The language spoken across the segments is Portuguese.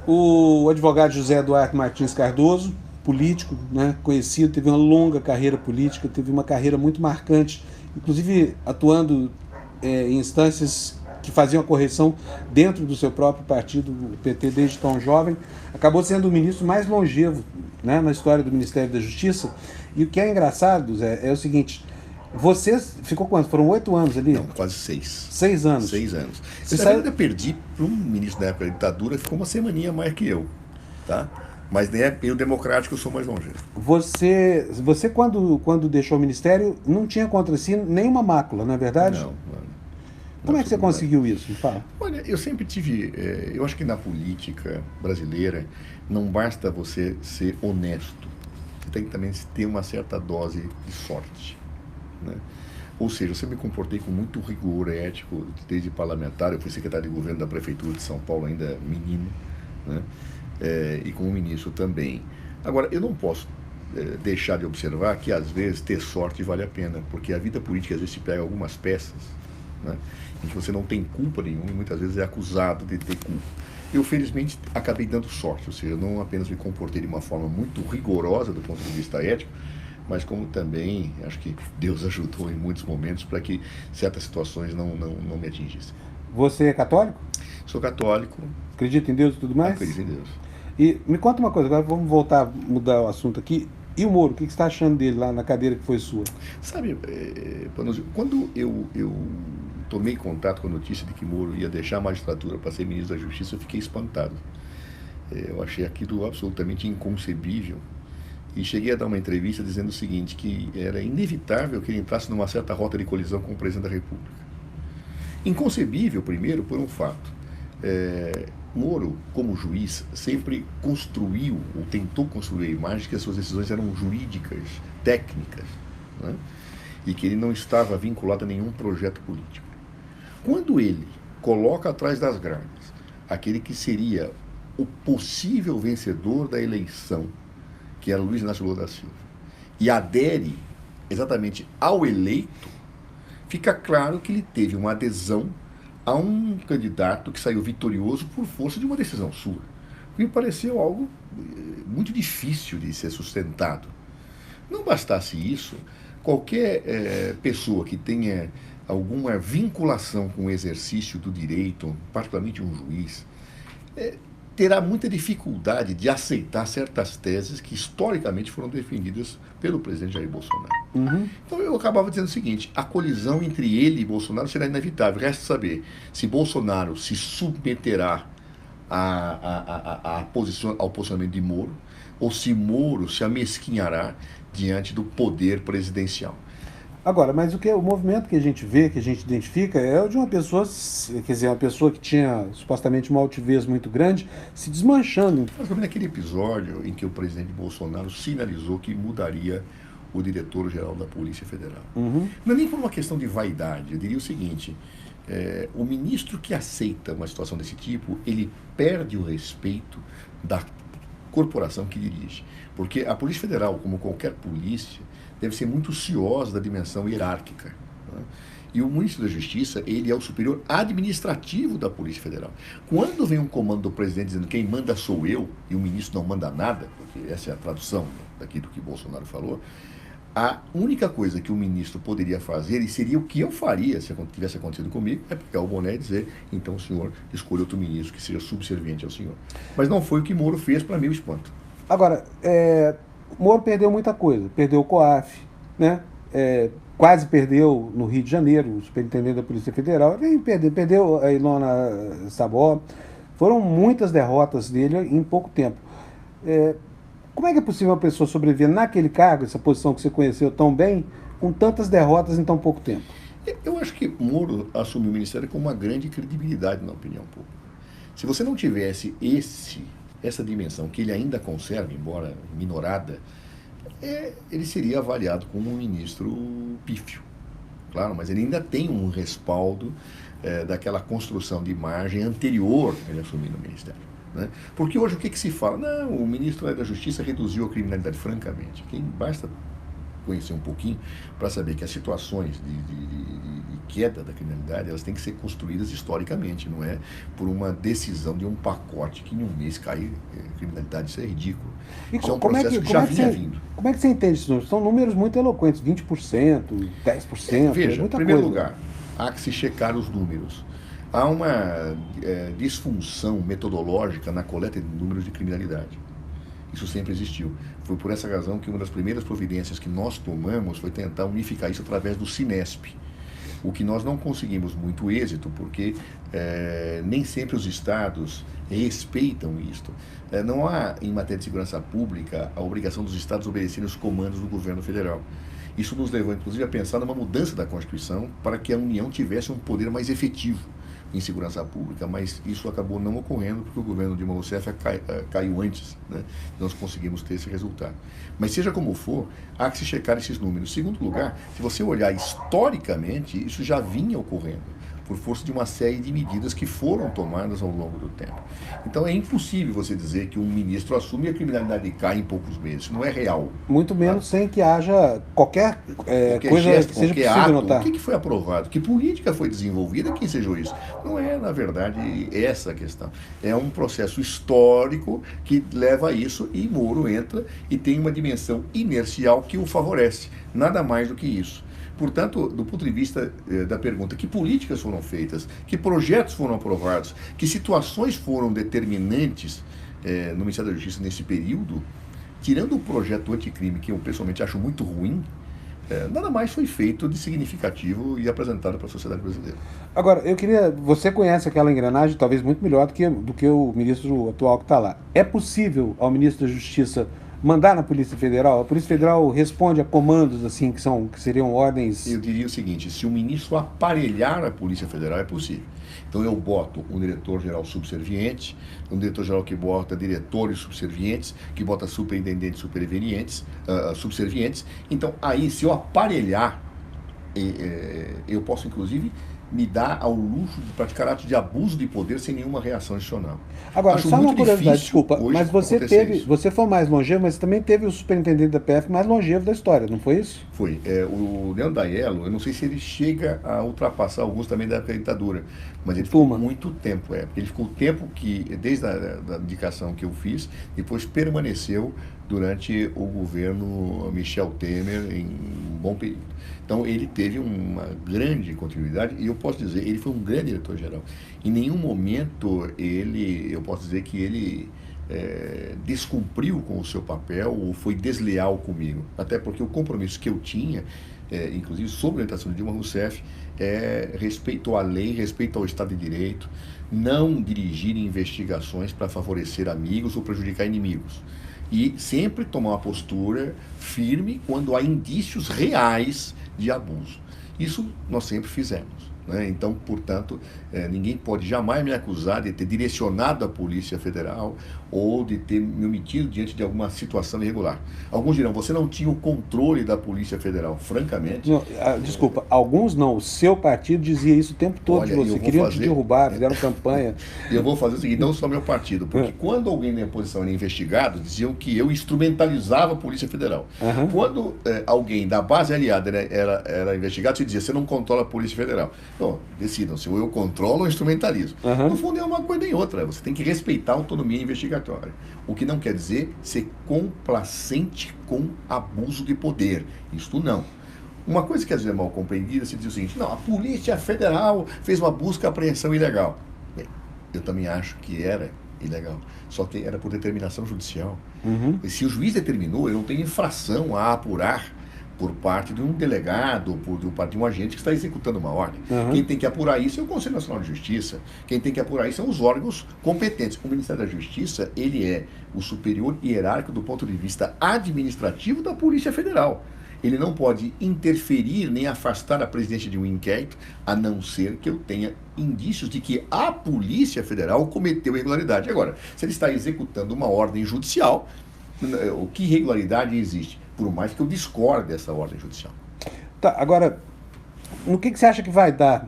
O advogado José Eduardo Martins Cardoso, político, né, conhecido, teve uma longa carreira política, teve uma carreira muito marcante, inclusive atuando em instâncias que faziam a correção dentro do seu próprio partido, o PT, desde tão jovem. Acabou sendo o ministro mais longevo, né, na história do Ministério da Justiça. E o que é engraçado, Zé, é o seguinte: você ficou quanto? Foram 8 anos ali? Não, quase 6. 6 anos. 6 anos. Você Eu saiu... ainda perdi para um ministro da época da ditadura, ficou uma semaninha mais que eu. Tá? Mas nem é pelo democrático eu sou mais longevo. Você quando deixou o ministério, não tinha contra si nenhuma mácula, não é verdade? Não, Como é que você conseguiu isso? Me fala. Olha, eu sempre tive. Eu acho que na política brasileira não basta você ser honesto. Você tem que também ter uma certa dose de sorte. Né? Ou seja, eu sempre me comportei com muito rigor ético, desde parlamentar. Eu fui secretário de governo da Prefeitura de São Paulo, ainda menino, né? E como ministro também. Agora, eu não posso deixar de observar que, às vezes, ter sorte vale a pena, porque a vida política, às vezes, te pega algumas peças, né, em que você não tem culpa nenhuma e muitas vezes é acusado de ter culpa. Eu, felizmente, acabei dando sorte, ou seja, eu não apenas me comportei de uma forma muito rigorosa do ponto de vista ético, mas como também, acho que Deus ajudou em muitos momentos para que certas situações não me atingissem. Você é católico? Sou católico. Acredita em Deus e tudo mais? Acredito em Deus. E me conta uma coisa, agora vamos voltar, mudar o assunto aqui. E o Moro, o que você está achando dele lá na cadeira que foi sua? Sabe, quando eu tomei contato com a notícia de que Moro ia deixar a magistratura para ser ministro da Justiça, eu fiquei espantado. Eu achei aquilo absolutamente inconcebível. E cheguei a dar uma entrevista dizendo o seguinte, que era inevitável que ele entrasse numa certa rota de colisão com o presidente da República. Inconcebível, primeiro, por um fato. Moro, como juiz, sempre construiu, ou tentou construir a imagem de que as suas decisões eram jurídicas, técnicas, né? E que ele não estava vinculado a nenhum projeto político. Quando ele coloca atrás das grades aquele que seria o possível vencedor da eleição, que era Luiz Inácio Lula da Silva, e adere exatamente ao eleito, fica claro que ele teve uma adesão a um candidato que saiu vitorioso por força de uma decisão sua. Me pareceu algo muito difícil de ser sustentado. Não bastasse isso, qualquer pessoa que tenha alguma vinculação com o exercício do direito, particularmente um juiz, terá muita dificuldade de aceitar certas teses que historicamente foram defendidas pelo presidente Jair Bolsonaro. Uhum. Então eu acabava dizendo o seguinte, a colisão entre ele e Bolsonaro será inevitável. Resta saber se Bolsonaro se submeterá ao posicionamento de Moro, ou se Moro se amesquinhará diante do poder presidencial. Agora, mas o movimento que a gente vê, que a gente identifica, é o de uma pessoa, quer dizer, uma pessoa que tinha supostamente uma altivez muito grande, se desmanchando. Mas naquele episódio em que o presidente Bolsonaro sinalizou que mudaria o diretor-geral da Polícia Federal. Uhum. Não é nem por uma questão de vaidade, eu diria o seguinte, o ministro que aceita uma situação desse tipo, ele perde o respeito da corporação que dirige. Porque a Polícia Federal, como qualquer polícia, deve ser muito ciosa da dimensão hierárquica. Né? E o ministro da Justiça, ele é o superior administrativo da Polícia Federal. Quando vem um comando do presidente dizendo quem manda sou eu, e o ministro não manda nada, porque essa é a tradução daquilo que Bolsonaro falou, a única coisa que o ministro poderia fazer, e seria o que eu faria se tivesse acontecido comigo, é pegar o boné e dizer, então o senhor escolha outro ministro que seja subserviente ao senhor. Mas não foi o que Moro fez, para mim, o espanto. Agora, Moro perdeu muita coisa. Perdeu o COAF, né? Quase perdeu no Rio de Janeiro, o superintendente da Polícia Federal. Perdeu a Ilona Sabó. Foram muitas derrotas dele em pouco tempo. Como é que é possível uma pessoa sobreviver naquele cargo, essa posição que você conheceu tão bem, com tantas derrotas em tão pouco tempo? Eu acho que Moro assumiu o ministério com uma grande credibilidade na opinião pública. Se você não tivesse essa dimensão que ele ainda conserva, embora minorada, ele seria avaliado como um ministro pífio. Claro, mas ele ainda tem um respaldo daquela construção de imagem anterior a ele assumir o ministério. Né? Porque hoje o que se fala? Não, o ministro da Justiça reduziu a criminalidade, francamente. Quem basta conhecer um pouquinho para saber que as situações de queda da criminalidade, elas têm que ser construídas historicamente, não é por uma decisão de um pacote que em um mês cai criminalidade. Isso é ridículo. E isso é um processo que já vinha vindo. Como é que você entende esses números? São números muito eloquentes, 20%, 10%, Veja, é muita em primeiro coisa. lugar, há que se checar os números. Há uma disfunção metodológica na coleta de números de criminalidade. Isso sempre existiu. Foi por essa razão que uma das primeiras providências que nós tomamos foi tentar unificar isso através do Cinesp. O que nós não conseguimos muito êxito, porque nem sempre os estados respeitam isto. Não há, em matéria de segurança pública, a obrigação dos estados obedecerem os comandos do governo federal. Isso nos levou, inclusive, a pensar numa mudança da Constituição para que a União tivesse um poder mais efetivo em segurança pública, mas isso acabou não ocorrendo porque o governo Dilma Rousseff caiu antes, né? Nós conseguimos ter esse resultado. Mas seja como for, há que se checar esses números. Em segundo lugar, se você olhar historicamente, isso já vinha ocorrendo por força de uma série de medidas que foram tomadas ao longo do tempo. Então é impossível você dizer que um ministro assume e a criminalidade cai em poucos meses. Isso não é real. Muito menos sem que haja qualquer coisa gesto, que seja qualquer possível ato. notar. O que foi aprovado? Que política foi desenvolvida que ensejou isso? Não é, na verdade, essa a questão. É um processo histórico que leva a isso e Moro entra e tem uma dimensão inercial que o favorece. Nada mais do que isso. Portanto, do ponto de vista da pergunta, que políticas foram feitas, que projetos foram aprovados, que situações foram determinantes no Ministério da Justiça nesse período, tirando o projeto anticrime, que eu pessoalmente acho muito ruim, nada mais foi feito de significativo e apresentado para a sociedade brasileira. Agora, você conhece aquela engrenagem talvez muito melhor do que o ministro atual que está lá. É possível ao ministro da Justiça mandar na Polícia Federal? A Polícia Federal responde a comandos assim que seriam ordens? Eu diria o seguinte: se o ministro aparelhar a Polícia Federal, é possível. Então eu boto um diretor-geral subserviente, um diretor-geral que bota diretores subservientes, que bota superintendentes subservientes. Então aí, se eu aparelhar, eu posso inclusive me dar ao luxo de praticar atos de abuso de poder sem nenhuma reação adicional. Agora, Acho só uma muito curiosidade, difícil desculpa, hoje mas acontecer isso. você foi mais longevo, mas também teve o superintendente da PF mais longevo da história, não foi isso? Foi. O Leandro Aiello, eu não sei se ele chega a ultrapassar alguns também da época da ditadura, mas ele ficou muito tempo. Ele ficou o tempo que, desde a indicação que eu fiz, depois permaneceu durante o governo Michel Temer em um bom período. Então ele teve uma grande continuidade e eu posso dizer, ele foi um grande diretor-geral. Em nenhum momento eu posso dizer que ele descumpriu com o seu papel ou foi desleal comigo. Até porque o compromisso que eu tinha, inclusive sob a orientação de Dilma Rousseff, respeito à lei, respeito ao Estado de Direito, não dirigir investigações para favorecer amigos ou prejudicar inimigos. E sempre tomar uma postura firme quando há indícios reais de abuso. Isso nós sempre fizemos, né? Então, portanto, ninguém pode jamais me acusar de ter direcionado a Polícia Federal ou de ter me omitido diante de alguma situação irregular. Alguns dirão, você não tinha o controle da Polícia Federal. Francamente... Não, desculpa, alguns não. O seu partido dizia isso o tempo todo. Olha, você queriam te derrubar, fizeram campanha. Eu vou fazer o seguinte, não só meu partido, porque quando alguém na oposição era investigado, diziam que eu instrumentalizava a Polícia Federal. Uhum. Quando alguém da base aliada era investigado, se dizia, você não controla a Polícia Federal. Bom, decidam se eu controlo ou instrumentalizo. Uhum. No fundo é uma coisa nem outra, você tem que respeitar a autonomia investigatória. O que não quer dizer ser complacente com abuso de poder. Isto não. Uma coisa que às vezes é mal compreendida, se diz o seguinte, não, a Polícia Federal fez uma busca e apreensão ilegal. Bem, eu também acho que era ilegal, só que era por determinação judicial. Uhum. E se o juiz determinou, eu não tenho infração a apurar por parte de um delegado, por parte de um agente que está executando uma ordem. Uhum. Quem tem que apurar isso é o Conselho Nacional de Justiça. Quem tem que apurar isso são os órgãos competentes. O Ministério da Justiça, ele é o superior hierárquico do ponto de vista administrativo da Polícia Federal. Ele não pode interferir nem afastar a presidência de um inquérito, a não ser que eu tenha indícios de que a Polícia Federal cometeu irregularidade. Agora, se ele está executando uma ordem judicial, que irregularidade existe? Por mais que eu discorde dessa ordem judicial. Tá, agora, no que você acha que vai dar,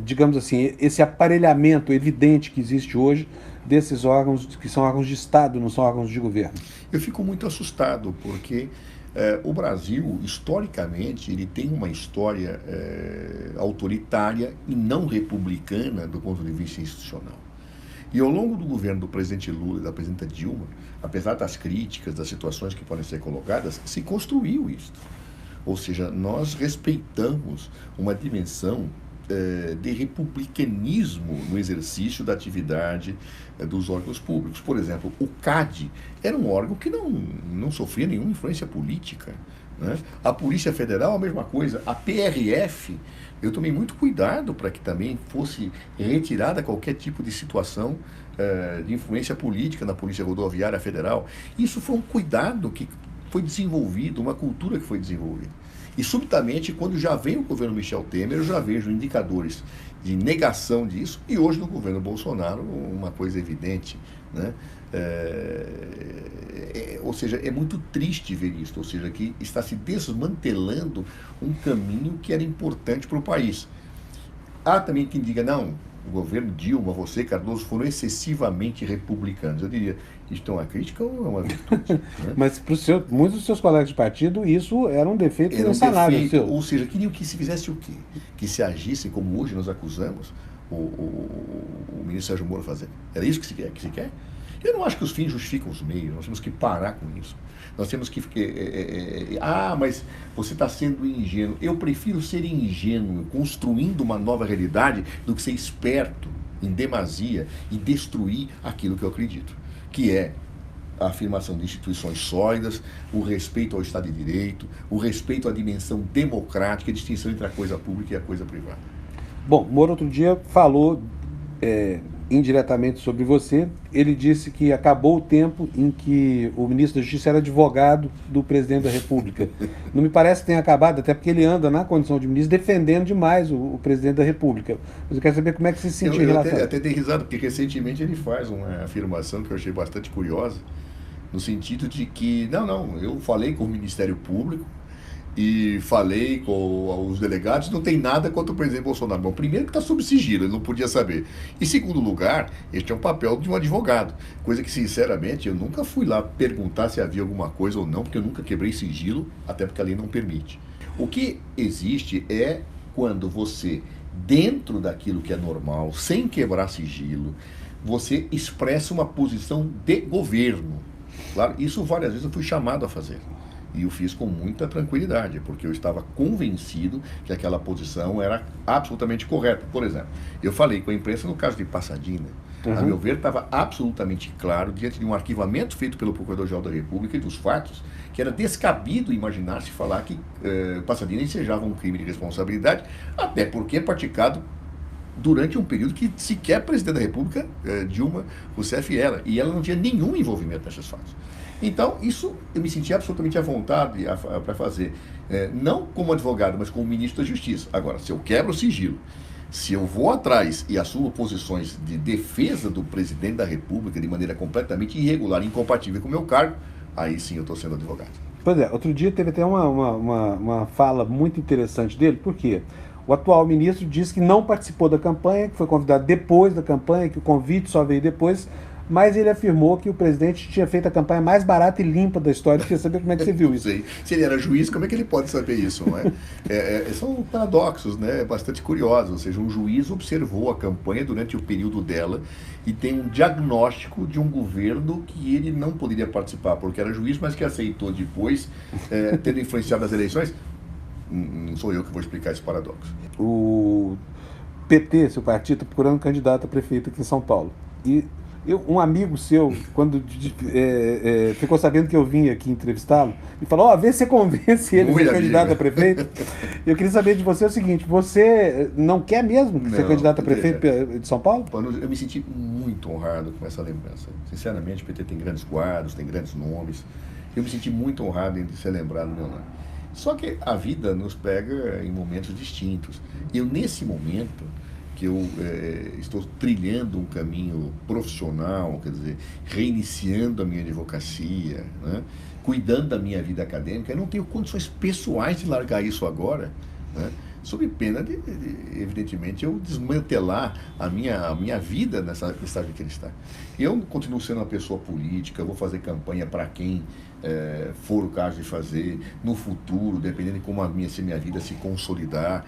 digamos assim, esse aparelhamento evidente que existe hoje desses órgãos que são órgãos de Estado, não são órgãos de governo? Eu fico muito assustado, porque O Brasil, historicamente, ele tem uma história autoritária e não republicana do ponto de vista institucional. E ao longo do governo do presidente Lula e da presidenta Dilma, apesar das críticas, das situações que podem ser colocadas, se construiu isso. Ou seja, nós respeitamos uma dimensão de republicanismo no exercício da atividade dos órgãos públicos. Por exemplo, o CAD era um órgão que não sofria nenhuma influência política, né? A Polícia Federal, a mesma coisa. A PRF, eu tomei muito cuidado para que também fosse retirada qualquer tipo de situação de influência política na Polícia Rodoviária Federal. Isso foi um cuidado que foi desenvolvido, uma cultura que foi desenvolvida. E, subitamente, quando já vem o governo Michel Temer, eu já vejo indicadores de negação disso, e hoje no governo Bolsonaro, uma coisa evidente, né? Ou seja, é muito triste ver isso, ou seja, que está se desmantelando um caminho que era importante para o país. Há também quem diga, não, o governo Dilma, você, Cardoso, foram excessivamente republicanos. Eu diria, isto é uma crítica ou é uma virtude? Né? Mas para muitos dos seus colegas de partido, isso era um defeito insanável. Ou seja, queriam que se fizesse o quê? Que se agisse, como hoje nós acusamos o ministro Sérgio Moro fazendo. Era isso que se quer? Eu não acho que os fins justificam os meios, nós temos que parar com isso. Nós temos que... mas você está sendo ingênuo. Eu prefiro ser ingênuo, construindo uma nova realidade, do que ser esperto, em demasia, e destruir aquilo que eu acredito, que é a afirmação de instituições sólidas, o respeito ao Estado de Direito, o respeito à dimensão democrática, a distinção entre a coisa pública e a coisa privada. Bom, Moro outro dia falou indiretamente sobre você. Ele disse que acabou o tempo em que o ministro da Justiça era advogado do presidente da República. Não me parece que tenha acabado, até porque ele anda na condição de ministro defendendo demais o presidente da República. Mas eu quero saber como é que se sentiu em relação. Eu até dei risada, porque recentemente ele faz uma afirmação que eu achei bastante curiosa, no sentido de que, eu falei com o Ministério Público e falei com os delegados, não tem nada contra o presidente Bolsonaro. Bom, primeiro que está sob sigilo, ele não podia saber. E segundo lugar, este é um papel de um advogado, coisa que, sinceramente, eu nunca fui lá perguntar se havia alguma coisa ou não, porque eu nunca quebrei sigilo, até porque a lei não permite. O que existe é quando você, dentro daquilo que é normal, sem quebrar sigilo, você expressa uma posição de governo. Claro, isso várias vezes eu fui chamado a fazer. E eu fiz com muita tranquilidade, porque eu estava convencido que aquela posição era absolutamente correta. Por exemplo, eu falei com a imprensa no caso de Passadina. A meu ver, estava absolutamente claro, diante de um arquivamento feito pelo Procurador-Geral da República e dos fatos, que era descabido imaginar-se falar que Passadina ensejava um crime de responsabilidade, até porque é praticado durante um período que sequer a presidente da República, Dilma Rousseff, era. E ela não tinha nenhum envolvimento nesses fatos. Então, isso eu me senti absolutamente à vontade para fazer. Não como advogado, mas como ministro da Justiça. Agora, se eu quebro o sigilo, se eu vou atrás e assumo posições de defesa do presidente da República de maneira completamente irregular, incompatível com o meu cargo, aí sim eu estou sendo advogado. Pois é, outro dia teve até uma fala muito interessante dele, por quê? O atual ministro disse que não participou da campanha, que foi convidado depois da campanha, que o convite só veio depois, mas ele afirmou que o presidente tinha feito a campanha mais barata e limpa da história. Eu queria saber como é que você viu isso. Sei. Se ele era juiz, como é que ele pode saber isso? Não é? São paradoxos, né? Bastante curiosos. Ou seja, um juiz observou a campanha durante o período dela e tem um diagnóstico de um governo que ele não poderia participar, porque era juiz, mas que aceitou depois, tendo influenciado as eleições. Não sou eu que vou explicar esse paradoxo. O PT, seu partido, está procurando um candidato a prefeito aqui em São Paulo. E um amigo seu, quando ficou sabendo que eu vim aqui entrevistá-lo, me falou, vê se você convence ele a ser candidato a prefeito. Eu queria saber de você o seguinte, você não quer mesmo ser candidato a prefeito de São Paulo? Eu me senti muito honrado com essa lembrança. Sinceramente, o PT tem grandes quadros, tem grandes nomes. Eu me senti muito honrado em ser lembrado do meu nome. Só que a vida nos pega em momentos distintos. Eu, nesse momento, que eu estou trilhando um caminho profissional, quer dizer, reiniciando a minha advocacia, né, cuidando da minha vida acadêmica, eu não tenho condições pessoais de largar isso agora, né, sob pena evidentemente, eu desmantelar a minha vida nessa estágio que ele está. Eu continuo sendo uma pessoa política, eu vou fazer campanha para quem for o caso de fazer, no futuro, dependendo de como se minha vida se consolidar,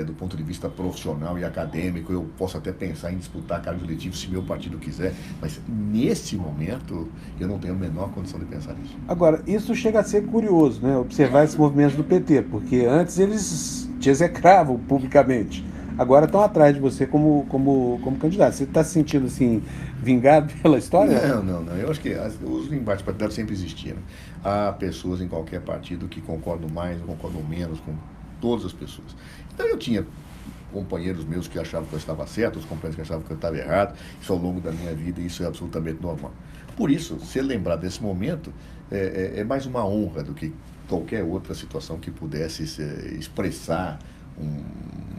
do ponto de vista profissional e acadêmico, eu posso até pensar em disputar cargos eletivos se meu partido quiser, mas nesse momento eu não tenho a menor condição de pensar nisso. Agora, isso chega a ser curioso, né? Observar esses movimentos do PT, porque antes eles te execravam publicamente, agora estão atrás de você como candidato. Você está se sentindo assim, vingado pela história? Não. Eu acho que os embates partidários sempre existiram. Há pessoas em qualquer partido que concordam mais ou concordam menos com todas as pessoas. Então eu tinha companheiros meus que achavam que eu estava certo, os companheiros que achavam que eu estava errado, isso ao longo da minha vida, e isso é absolutamente normal. Por isso, ser lembrado desse momento é mais uma honra do que qualquer outra situação que pudesse expressar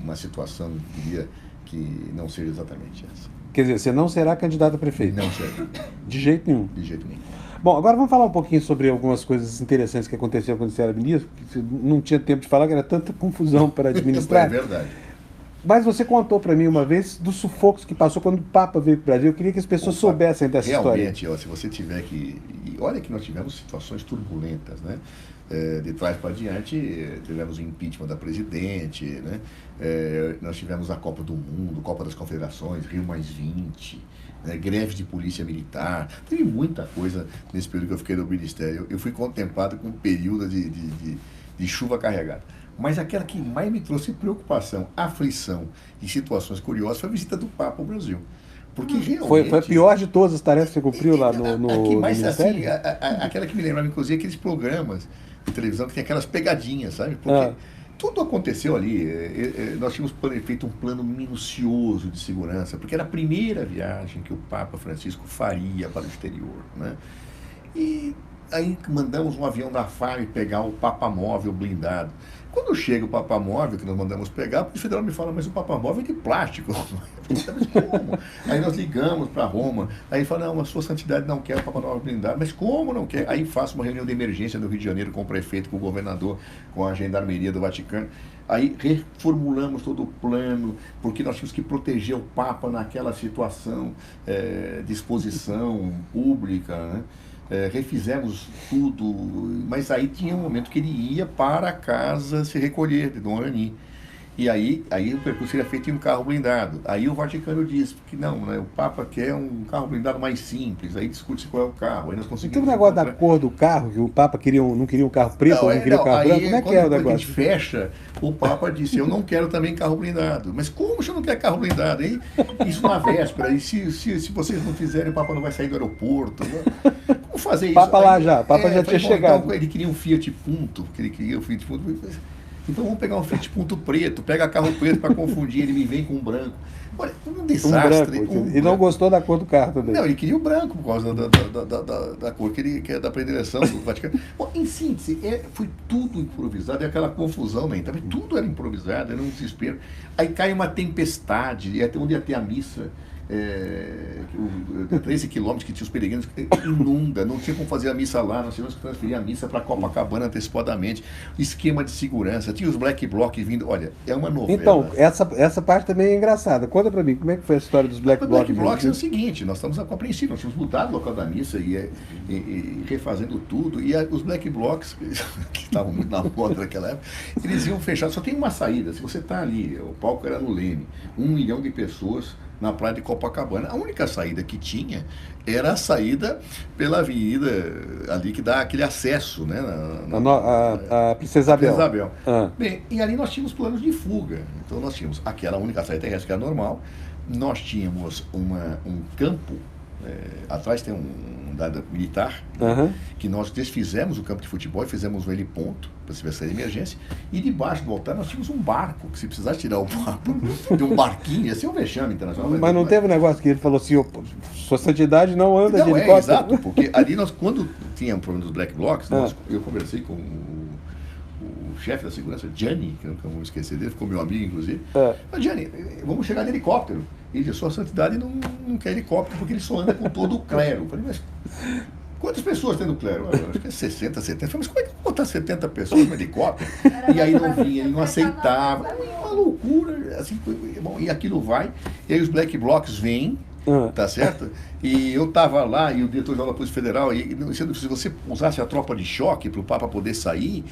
uma situação, diria, que não seja exatamente essa. Quer dizer, você não será candidato a prefeito? Não será. De jeito nenhum? De jeito nenhum. Bom, agora vamos falar um pouquinho sobre algumas coisas interessantes que aconteceram quando você era ministro, porque você não tinha tempo de falar, que era tanta confusão para administrar. É verdade. Mas você contou para mim uma vez dos sufocos que passou quando o Papa veio para o Brasil. Eu queria que as pessoas soubessem dessa história. Realmente, se você tiver que... Olha que nós tivemos situações turbulentas, né? De trás para diante, tivemos o impeachment da presidente, né? Nós tivemos a Copa do Mundo, Copa das Confederações, Rio+20, né? Greve de polícia militar. Teve muita coisa nesse período que eu fiquei no Ministério. Eu fui contemplado com um período de chuva carregada. Mas aquela que mais me trouxe preocupação, aflição e situações curiosas foi a visita do Papa ao Brasil. Porque realmente... Foi a pior de todas as tarefas que você cumpriu lá no Ministério? Assim, aquela que me lembrava, inclusive, aqueles programas de televisão que tem aquelas pegadinhas, sabe? Porque tudo aconteceu ali. Nós tínhamos feito um plano minucioso de segurança, porque era a primeira viagem que o Papa Francisco faria para o exterior, né? E aí mandamos um avião da FAB pegar o Papamóvel blindado. Quando chega o Papamóvel, que nós mandamos pegar, o federal me fala, mas o Papamóvel é de plástico. Mas como? Aí nós ligamos para Roma, aí fala, não, mas sua santidade não quer o Papamóvel blindado. Mas como não quer? Aí faço uma reunião de emergência no Rio de Janeiro com o prefeito, com o governador, com a gendarmeria do Vaticano. Aí reformulamos todo o plano, porque nós tínhamos que proteger o Papa naquela situação de exposição pública, né? Refizemos tudo, mas aí tinha um momento que ele ia para casa se recolher de Dom Rani. E aí o percurso seria feito em um carro blindado. Aí o Vaticano disse que não, né, o Papa quer um carro blindado mais simples, aí discute-se qual é o carro. Aí nós conseguimos. Tem um negócio da cor do carro, que o Papa não queria um carro preto, não queria um carro branco, como é que é o negócio? Quando a gente fecha, o Papa disse, eu não quero também carro blindado. Mas como você não quer carro blindado? Aí, isso na véspera, e se vocês não fizerem, o Papa não vai sair do aeroporto. Né? Como fazer isso? Papa lá já, o Papa já tinha chegado. Então, ele queria um Fiat Punto, que ele queria o Fiat Punto. Então vamos pegar um Fiat Punto preto, pega carro preto para confundir, ele me vem com um branco. Olha, um desastre. E não gostou da cor do carro também. Não, ele queria o branco por causa da cor que é da predileção do Vaticano. Bom, em síntese, foi tudo improvisado, é aquela confusão, né? Também tudo era improvisado, era um desespero. Aí cai uma tempestade, onde ia ter a missa. 13 quilômetros que tinha os peregrinos, inunda, não tinha como fazer a missa lá, nós tivemos que transferir a missa para Copacabana antecipadamente, esquema de segurança, tinha os black blocs vindo, olha, é uma novela. Então, essa parte também é engraçada, conta para mim, como é que foi a história dos black blocs? Black blocs é o seguinte, nós estamos apreensivos, nós tínhamos mudado o local da missa e refazendo tudo, e os black blocs, que estavam muito na moda naquela época, eles iam fechar, só tem uma saída, se você está ali, o palco era no Leme, 1 milhão de pessoas na praia de Copacabana. A única saída que tinha era a saída pela avenida ali que dá aquele acesso, né? A Princesa Isabel. Bem, e ali nós tínhamos planos de fuga. Então nós tínhamos aquela única saída terrestre que era normal, nós tínhamos um campo, atrás tem um dado militar, que nós desfizemos o campo de futebol e fizemos um heliponto para se ver essa emergência, e debaixo do altar nós tínhamos um barco, que se precisasse tirar o Papa de um barquinho, ia ser um vexame internacional. Mas não teve um negócio que ele falou assim, sua santidade não anda de helicóptero? Exato, porque ali nós, quando tinha um problema dos black blocs, eu conversei com o chefe da segurança, Gianni, que nunca vamos esquecer dele, ficou meu amigo, inclusive. Mas, Gianni, vamos chegar de helicóptero. Ele disse, sua santidade não quer helicóptero, porque ele só anda com todo o clero. Eu falei, mas Quantas pessoas tem no clero? Eu acho que é 60, 70. Eu falei, mas como é que eu vou botar 70 pessoas no helicóptero? E aí não vinha, ele não aceitava. Uma loucura. Assim, bom, e aquilo vai. E aí os black blocs vêm, tá certo? E eu estava lá, e o diretor da Polícia Federal, e se você usasse a tropa de choque para o Papa poder sair,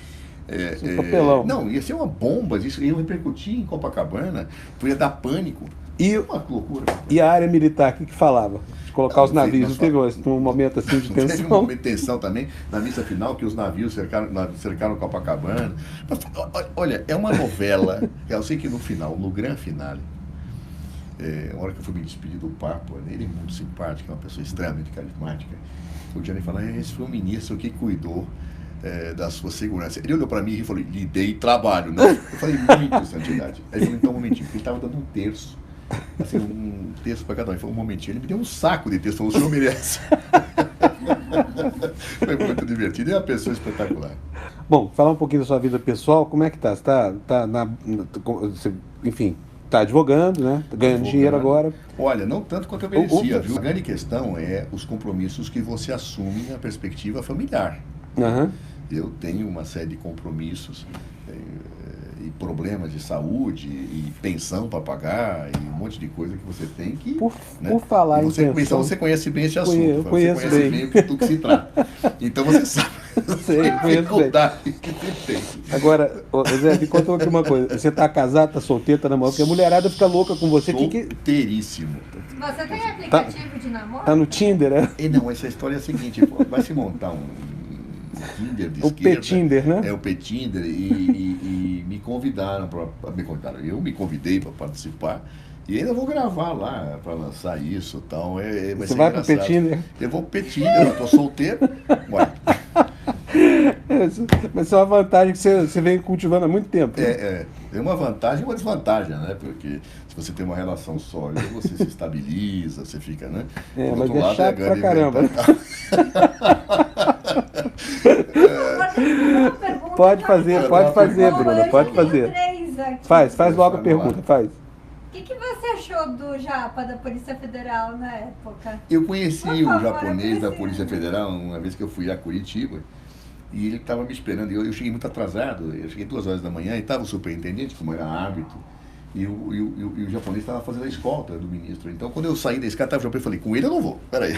não, ia ser uma bomba, isso ia repercutir em Copacabana, ia dar pânico. E uma loucura. E a área militar, o que falava? De colocar os navios, não teve um momento assim de tensão? Teve um momento de tensão também, na missa final, que os navios cercaram Copacabana. Mas, olha, é uma novela, eu sei que no final, no grande finale, a hora que eu fui me despedir do Papa, ele é muito simpático, é uma pessoa extremamente carismática. O Gianni falou, esse foi o ministro que cuidou da sua segurança. Ele olhou para mim e falou, lhe dei trabalho, né? Eu falei, muito, santidade. Aí ele falou, então um momentinho, porque ele estava dando um terço, assim, um terço para cada um. Ele falou, um momentinho, ele me deu um saco de terço, falou, o senhor merece. Foi muito divertido, é uma pessoa espetacular. Bom, falar um pouquinho da sua vida pessoal, como é que tá? Você enfim, está advogando, né? Ganhando dinheiro agora. Olha, não tanto quanto eu merecia, viu? A grande questão é os compromissos que você assume na perspectiva familiar. Uhum. Eu tenho uma série de compromissos e problemas de saúde e pensão para pagar e um monte de coisa que você tem que... Por falar em pensão... Então você conhece bem esse assunto. Eu conheço você conhece bem do que se trata. Então você sabe. Sei, conheço bem. Que tem. Agora, Zé, me conta aqui uma coisa. Você está casado, está solteiro, está namorando? Porque a mulherada fica louca com você. Solteiríssimo. Você tem aplicativo de namoro? Tá no Tinder, né? Não, essa história é a seguinte. Vai se montar um Tinder de esquerda. O Petinder, né? É o Petinder e me convidaram para... Eu me convidei para participar. E ainda vou gravar lá para lançar isso e tal. Você vai pro Petinder? Eu vou pro Petinder, eu tô solteiro. Ué. Mas é uma vantagem que você vem cultivando há muito tempo. É uma vantagem e uma desvantagem, né? Porque se você tem uma relação sólida, você se estabiliza, você fica, né? Mas é chato pra caramba. Pode fazer, Bruna, pode fazer. Faz logo a pergunta, faz. O que você achou do Japa da Polícia Federal na época? Eu conheci o japonês da Polícia Federal uma vez que eu fui a Curitiba e ele estava me esperando. Eu cheguei muito atrasado, eu cheguei 2 horas da manhã e estava o superintendente, como era hábito, e o japonês estava fazendo a escolta do ministro. Então, quando eu saí da escada, estava o japonês, falei, com ele eu não vou, peraí.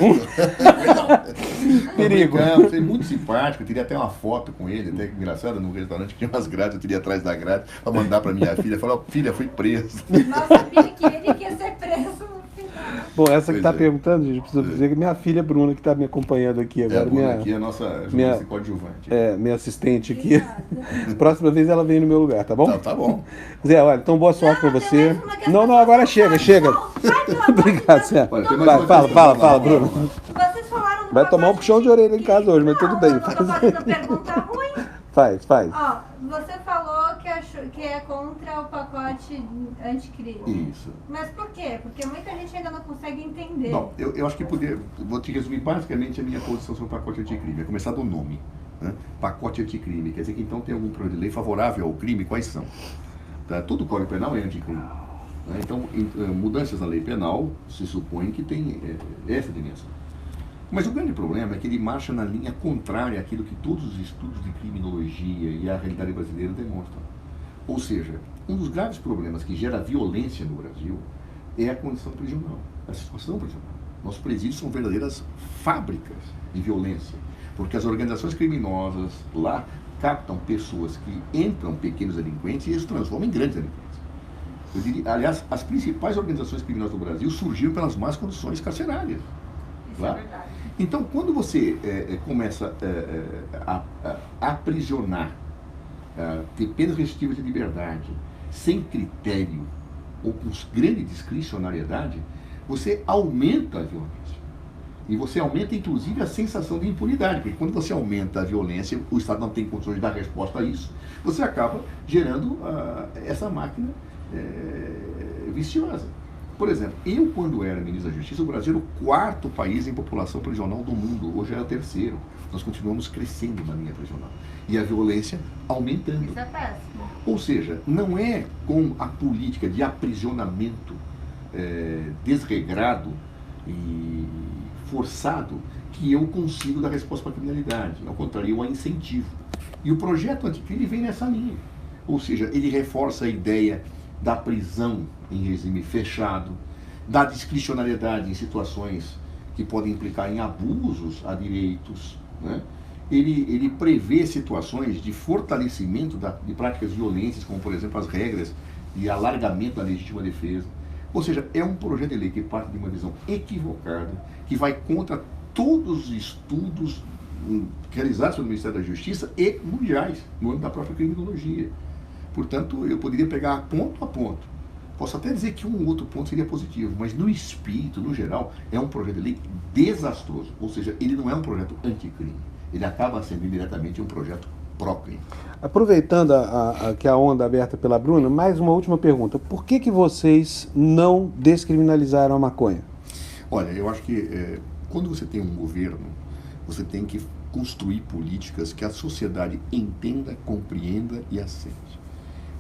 Perigo. Foi muito simpático, eu teria até uma foto com ele, até engraçado, no restaurante tinha umas grades, eu teria atrás da grade para mandar para minha filha, falar, filha, fui preso. Nossa, que ele quer ser preso no final. Bom, essa que está perguntando, gente, precisa dizer que minha filha Bruna, que está me acompanhando aqui agora. A Bruna aqui é a nossa jornalista coadjuvante. Minha assistente aqui. Próxima vez ela vem no meu lugar, tá bom? Tá bom. Zé, olha, então boa sorte para você. Não, agora chega. Obrigado, Zé. Fala, Bruno. Vocês falaram do Vai tomar um puxão de orelha em casa hoje, mas tudo bem. Eu tô fazendo pergunta ruim. Faz. Ó, você falou que é contra o pacote anticrime. Isso. Mas por quê? Porque muita gente ainda não consegue entender. Não, eu acho que vou te resumir basicamente a minha posição sobre o pacote anticrime. Vai começar do nome, né? Pacote anticrime. Quer dizer que então tem algum projeto de lei favorável ao crime, quais são? Tá? Todo Código Penal é anticrime. Né? Então, mudanças na lei penal se supõe que tem essa dimensão. Mas o grande problema é que ele marcha na linha contrária àquilo que todos os estudos de criminologia e a realidade brasileira demonstram. Ou seja, um dos graves problemas que gera violência no Brasil é a condição prisional, a situação prisional. Nossos presídios são verdadeiras fábricas de violência, porque as organizações criminosas lá captam pessoas que entram pequenos delinquentes e os transformam em grandes delinquentes. Eu diria, aliás, as principais organizações criminosas do Brasil surgiram pelas más condições carcerárias. Isso é verdade. Então, quando você começa a aprisionar, ter penas restritivas de liberdade, sem critério ou com grande discricionariedade, você aumenta a violência. E você aumenta, inclusive, a sensação de impunidade, porque quando você aumenta a violência, o Estado não tem condições de dar resposta a isso, você acaba gerando essa máquina viciosa. Por exemplo, eu quando era ministro da Justiça, o Brasil era o 4º país em população prisional do mundo, hoje é o 3º. Nós continuamos crescendo na linha prisional. E a violência aumentando. Isso é péssimo. Ou seja, não é com a política de aprisionamento desregrado e forçado que que eu consigo dar resposta para a criminalidade. Ao contrário, eu a incentivo. E o projeto anticrime vem nessa linha. Ou seja, ele reforça a ideia da prisão em regime fechado, da discricionariedade em situações que podem implicar em abusos a direitos, né? Ele prevê situações de fortalecimento de práticas violentas, como, por exemplo, as regras de alargamento da legítima defesa. Ou seja, é um projeto de lei que parte de uma visão equivocada, que vai contra todos os estudos realizados pelo Ministério da Justiça e mundiais, no âmbito da própria criminologia. Portanto, eu poderia pegar ponto a ponto. Posso até dizer que um outro ponto seria positivo, mas no espírito, no geral, é um projeto de lei desastroso. Ou seja, ele não é um projeto anticrime. Ele acaba sendo indiretamente um projeto pró-crime. Aproveitando que a onda aberta pela Bruna, mais uma última pergunta. Por que vocês não descriminalizaram a maconha? Olha, eu acho que quando você tem um governo, você tem que construir políticas que a sociedade entenda, compreenda e aceite.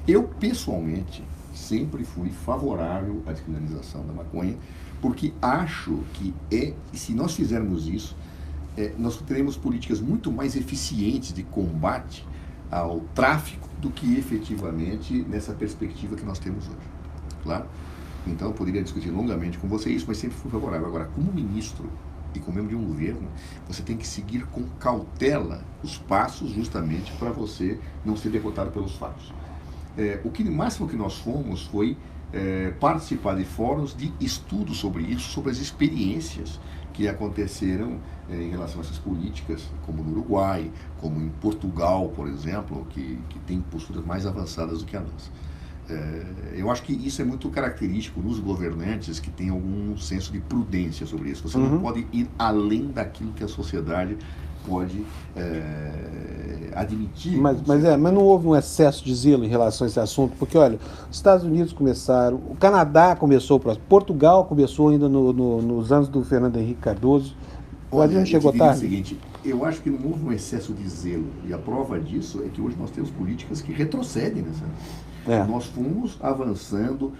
Eu, pessoalmente, sempre fui favorável à descriminalização da maconha, porque acho que se nós fizermos isso, nós teremos políticas muito mais eficientes de combate ao tráfico do que efetivamente nessa perspectiva que nós temos hoje. Claro? Então eu poderia discutir longamente com você isso, mas sempre fui favorável. Agora, como ministro e como membro de um governo, você tem que seguir com cautela os passos justamente para você não ser derrotado pelos fatos. O máximo que nós fomos foi participar de fóruns de estudo sobre isso, sobre as experiências que aconteceram em relação a essas políticas, como no Uruguai, como em Portugal, por exemplo, que tem posturas mais avançadas do que a nossa. Eu acho que isso é muito característico nos governantes que têm algum senso de prudência sobre isso. Você não pode ir além daquilo que a sociedade pode admitir. Mas não houve um excesso de zelo em relação a esse assunto, porque, olha, os Estados Unidos começaram, o Canadá começou, Portugal começou ainda nos anos do Fernando Henrique Cardoso. O Brasil não chegou tarde. O seguinte, eu acho que não houve um excesso de zelo, e a prova disso é que hoje nós temos políticas que retrocedem nessa. Nós fomos avançando.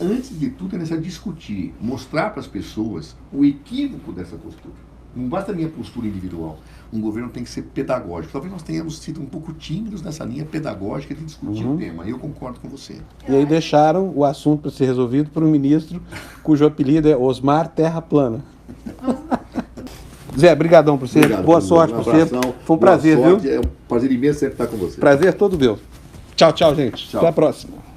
Antes de tudo, é necessário discutir, mostrar para as pessoas o equívoco dessa postura. Não basta a minha postura individual. Um governo tem que ser pedagógico. Talvez nós tenhamos sido um pouco tímidos nessa linha pedagógica de discutir o tema. Eu concordo com você. E aí deixaram o assunto para ser resolvido por um ministro cujo apelido é Osmar Terra Plana. Zé, brigadão por você. Obrigado, boa sorte para você. Foi um prazer, sorte, viu? É um prazer imenso sempre estar com você. Prazer todo meu. Tchau, gente. Tchau. Até a próxima.